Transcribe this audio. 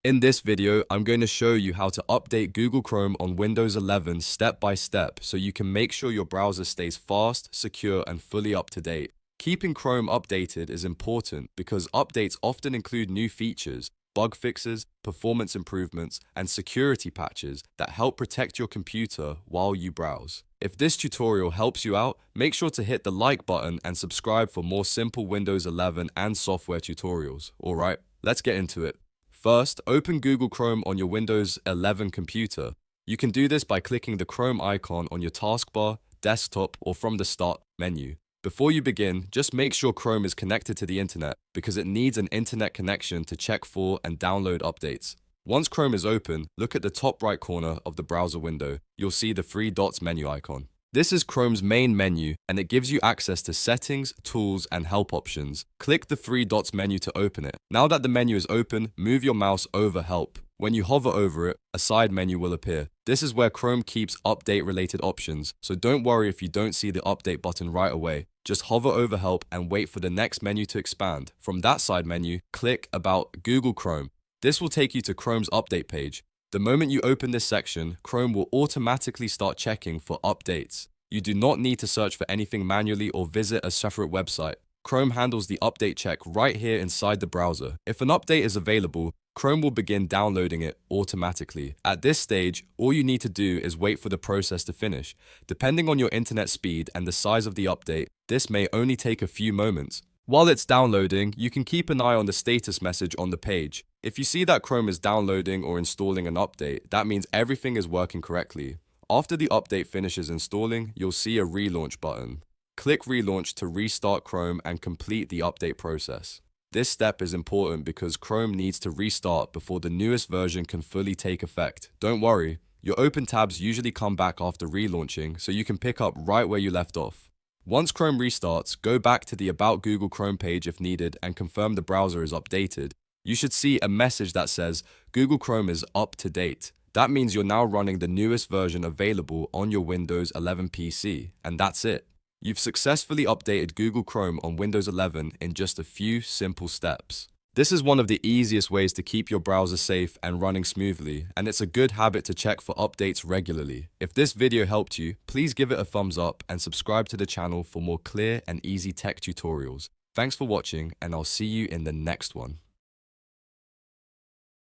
In this video, I'm going to show you how to update Google Chrome on Windows 11 step by step so you can make sure your browser stays fast, secure, and fully up to date. Keeping Chrome updated is important because updates often include new features, bug fixes, performance improvements, and security patches that help protect your computer while you browse. If this tutorial helps you out, make sure to hit the like button and subscribe for more simple Windows 11 and software tutorials. Alright, let's get into it. First, open Google Chrome on your Windows 11 computer. You can do this by clicking the Chrome icon on your taskbar, desktop, or from the Start menu. Before you begin, just make sure Chrome is connected to the internet because it needs an internet connection to check for and download updates. Once Chrome is open, look at the top right corner of the browser window. You'll see the three dots menu icon. This is Chrome's main menu, and it gives you access to settings, tools, and help options. Click the three dots menu to open it. Now that the menu is open, move your mouse over Help. When you hover over it, a side menu will appear. This is where Chrome keeps update-related options, so don't worry if you don't see the update button right away. Just hover over Help and wait for the next menu to expand. From that side menu, click About Google Chrome. This will take you to Chrome's update page. The moment you open this section, Chrome will automatically start checking for updates. You do not need to search for anything manually or visit a separate website. Chrome handles the update check right here inside the browser. If an update is available, Chrome will begin downloading it automatically. At this stage, all you need to do is wait for the process to finish. Depending on your internet speed and the size of the update, this may only take a few moments. While it's downloading, you can keep an eye on the status message on the page. If you see that Chrome is downloading or installing an update, that means everything is working correctly. After the update finishes installing, you'll see a relaunch button. Click Relaunch to restart Chrome and complete the update process. This step is important because Chrome needs to restart before the newest version can fully take effect. Don't worry, your open tabs usually come back after relaunching, so you can pick up right where you left off. Once Chrome restarts, go back to the About Google Chrome page if needed and confirm the browser is updated. You should see a message that says Google Chrome is up to date. That means you're now running the newest version available on your Windows 11 PC, and that's it. You've successfully updated Google Chrome on Windows 11 in just a few simple steps. This is one of the easiest ways to keep your browser safe and running smoothly, and it's a good habit to check for updates regularly. If this video helped you, please give it a thumbs up and subscribe to the channel for more clear and easy tech tutorials. Thanks for watching, and I'll see you in the next one.